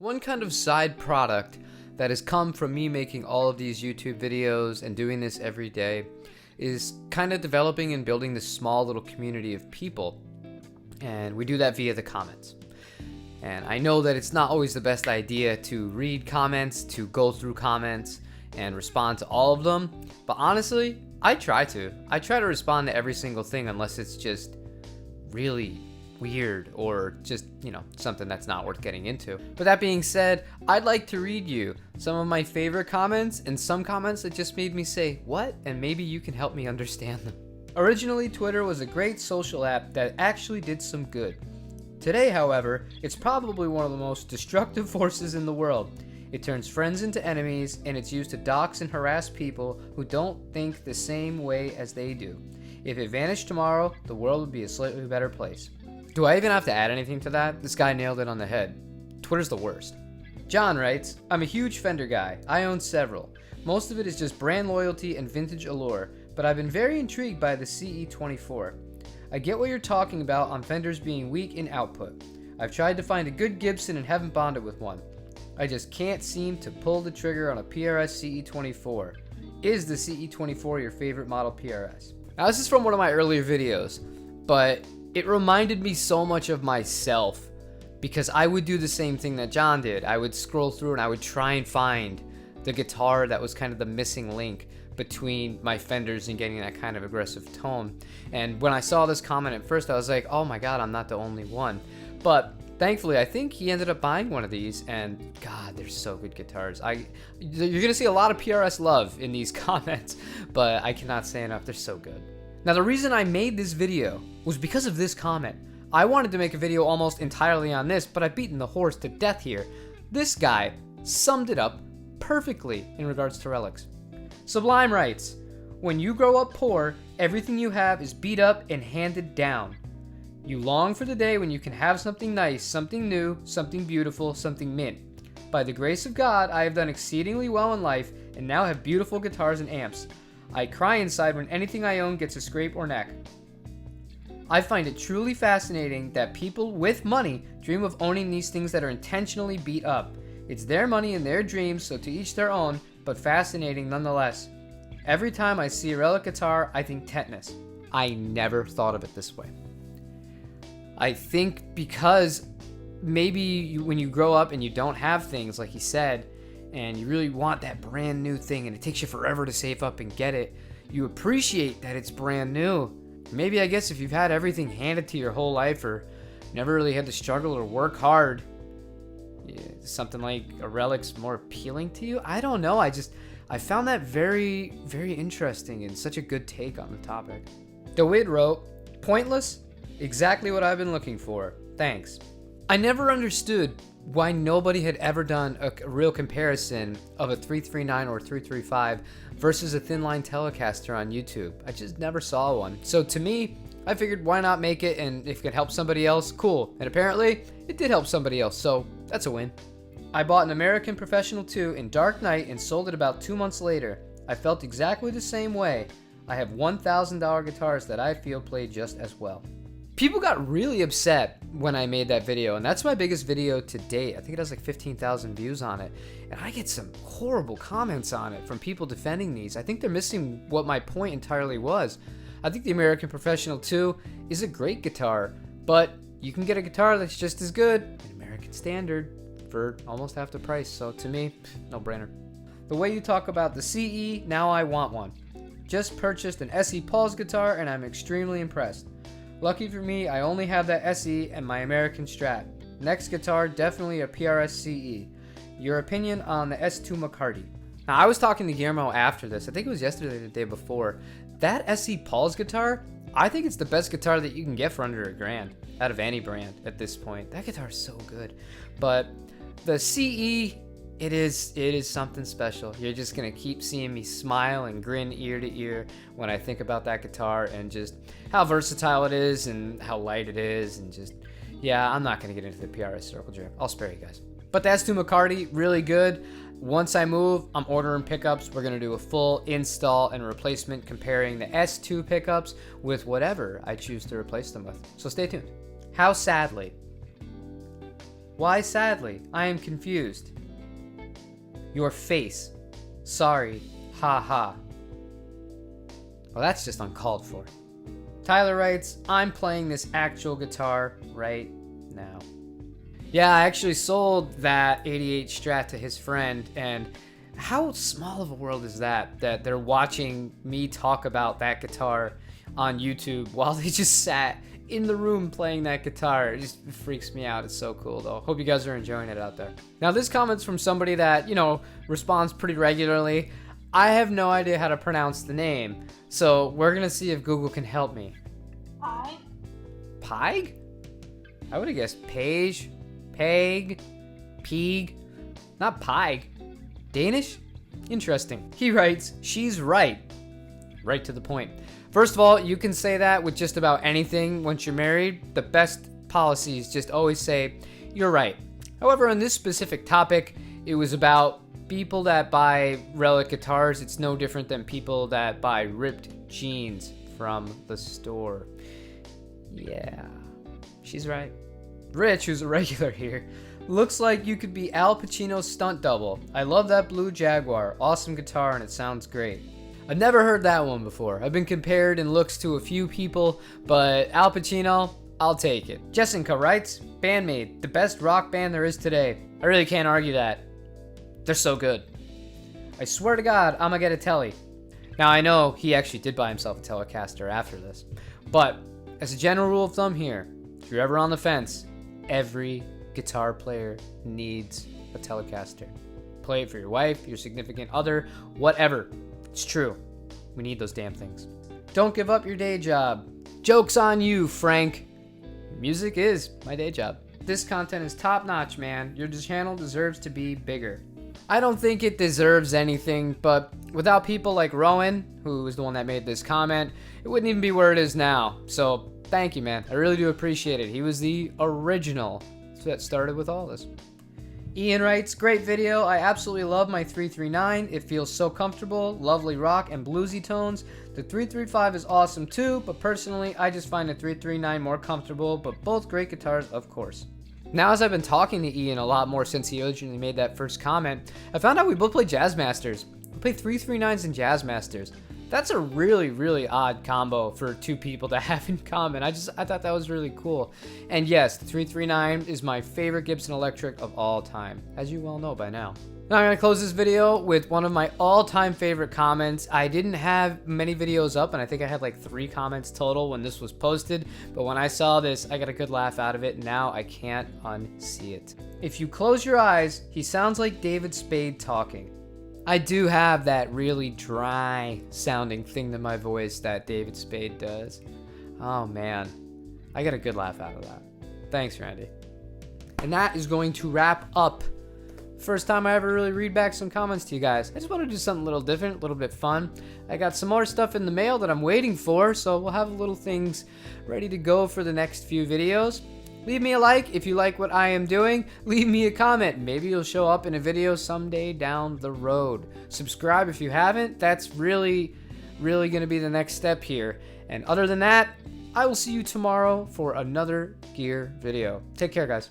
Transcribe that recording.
One kind of side product that has come from me making all of these YouTube videos and doing this every day is kind of developing and building this small little community of people. And we do that via the comments. And I know that it's not always the best idea to read comments, to go through comments and respond to all of them. But honestly, I try to respond to every single thing unless it's just really weird or just, something that's not worth getting into. But that being said, I'd like to read you some of my favorite comments and some comments that just made me say, what? And maybe you can help me understand them. Originally, Twitter was a great social app that actually did some good. Today, however, it's probably one of the most destructive forces in the world. It turns friends into enemies, and it's used to dox and harass people who don't think the same way as they do. If it vanished tomorrow, the world would be a slightly better place. Do I even have to add anything to that? This guy nailed it on the head. Twitter's the worst. John writes, I'm a huge Fender guy. I own several. Most of it is just brand loyalty and vintage allure, but I've been very intrigued by the CE24. I get what you're talking about on Fenders being weak in output. I've tried to find a good Gibson and haven't bonded with one. I just can't seem to pull the trigger on a PRS CE24. Is the CE24 your favorite model PRS? Now this is from one of my earlier videos, but it reminded me so much of myself because I would do the same thing that John did. I would scroll through and I would try and find the guitar that was kind of the missing link between my Fenders and getting that kind of aggressive tone. And when I saw this comment at first, I was like, oh my God, I'm not the only one. But thankfully, I think he ended up buying one of these, and God, they're so good guitars. You're gonna see a lot of PRS love in these comments, but I cannot say enough, they're so good. Now, the reason I made this video was because of this comment. I wanted to make a video almost entirely on this, but I've beaten the horse to death here. This guy summed it up perfectly in regards to relics. Sublime writes, when you grow up poor, everything you have is beat up and handed down. You long for the day when you can have something nice, something new, something beautiful, something mint. By the grace of God, I have done exceedingly well in life and now have beautiful guitars and amps. I cry inside when anything I own gets a scrape or knack. I find it truly fascinating that people with money dream of owning these things that are intentionally beat up. It's their money and their dreams, so to each their own, but fascinating nonetheless. Every time I see a relic guitar, I think tetanus. I never thought of it this way. I think because maybe when you grow up and you don't have things, like he said, and you really want that brand new thing and it takes you forever to save up and get it, you appreciate that it's brand new. Maybe I guess if you've had everything handed to you your whole life or never really had to struggle or work hard, something like a relic's more appealing to you. I don't know. I found that very, very interesting and such a good take on the topic. DeWitt wrote, pointless? Exactly what I've been looking for. Thanks. I never understood why nobody had ever done a real comparison of a 339 or 335 versus a thin line Telecaster on YouTube. I just never saw one. So to me, I figured why not make it, and if it could help somebody else, cool. And apparently, it did help somebody else, so that's a win. I bought an American Professional 2 in Dark Knight and sold it about 2 months later. I felt exactly the same way. I have $1,000 guitars that I feel play just as well. People got really upset when I made that video, and that's my biggest video to date. I think it has like 15,000 views on it, and I get some horrible comments on it from people defending these. I think they're missing what my point entirely was. I think the American Professional 2 is a great guitar, but you can get a guitar that's just as good, an American Standard, for almost half the price. So to me, no brainer. The way you talk about the CE, now I want one. Just purchased an SE Paul's guitar, and I'm extremely impressed. Lucky for me, I only have that SE and my American Strat. Next guitar, definitely a PRS CE. Your opinion on the S2 McCarty? Now, I was talking to Guillermo after this. I think it was yesterday or the day before. That SE Paul's guitar, I think it's the best guitar that you can get for under $1,000 out of any brand at this point. That guitar is so good. But the CE, it is something special. You're just gonna keep seeing me smile and grin ear to ear when I think about that guitar and just how versatile it is and how light it is, and just, yeah, I'm not gonna get into the PRS circle jerk. I'll spare you guys. But the S2 McCarty, really good. Once I move, I'm ordering pickups. We're gonna do a full install and replacement comparing the S2 pickups with whatever I choose to replace them with. So stay tuned. How sadly, Why sadly? I am confused. Your face. Sorry. Ha ha. Well, that's just uncalled for. Tyler writes, I'm playing this actual guitar right now. Yeah, I actually sold that 88 Strat to his friend, and how small of a world is that they're watching me talk about that guitar on YouTube while they just sat in the room playing that guitar. It just freaks me out. It's so cool, though. Hope you guys are enjoying it out there. Now, this comment's from somebody that, responds pretty regularly. I have no idea how to pronounce the name, so we're gonna see if Google can help me. Pie? Pig? I would have guessed Page, Peg, Peeg, not Pig. Danish? Interesting. He writes, she's right. Right to the point. First of all, you can say that with just about anything once you're married. The best policy is just always say, you're right. However, on this specific topic, it was about people that buy relic guitars. It's no different than people that buy ripped jeans from the store. Yeah, she's right. Rich, who's a regular here, looks like you could be Al Pacino's stunt double. I love that blue Jaguar. Awesome guitar and it sounds great. I've never heard that one before. I've been compared in looks to a few people, but Al Pacino, I'll take it. Jessica writes, Bandmate, the best rock band there is today. I really can't argue that. They're so good. I swear to God, I'ma get a telly. Now I know he actually did buy himself a Telecaster after this, but as a general rule of thumb here, if you're ever on the fence, every guitar player needs a Telecaster. Play it for your wife, your significant other, whatever. It's true. We need those damn things. Don't give up your day job. Joke's on you, Frank. Music is my day job. This content is top notch, man. Your channel deserves to be bigger. I don't think it deserves anything, but without people like Rowan, who is the one that made this comment, it wouldn't even be where it is now. So thank you, man. I really do appreciate it. He was the original that started with all this. Ian writes, great video. I absolutely love my 339. It feels so comfortable, lovely rock and bluesy tones. The 335 is awesome too, but personally, I just find the 339 more comfortable, but both great guitars, of course. Now, as I've been talking to Ian a lot more since he originally made that first comment, I found out we both play Jazz Masters. We play 339s and Jazz Masters. That's a really, really odd combo for two people to have in common. I thought that was really cool. And yes, the 339 is my favorite Gibson Electric of all time, as you well know by now. Now I'm gonna close this video with one of my all-time favorite comments. I didn't have many videos up, and I think I had like 3 comments total when this was posted, but when I saw this, I got a good laugh out of it, and now I can't unsee it. If you close your eyes, he sounds like David Spade talking. I do have that really dry sounding thing to my voice that David Spade does. Oh man, I got a good laugh out of that. Thanks, Randy. And that is going to wrap up. First time I ever really read back some comments to you guys. I just want to do something a little different, a little bit fun. I got some more stuff in the mail that I'm waiting for, so we'll have little things ready to go for the next few videos. Leave me a like if you like what I am doing. Leave me a comment. Maybe you'll show up in a video someday down the road. Subscribe if you haven't. That's really going to be the next step here. And other than that, I will see you tomorrow for another gear video. Take care, guys.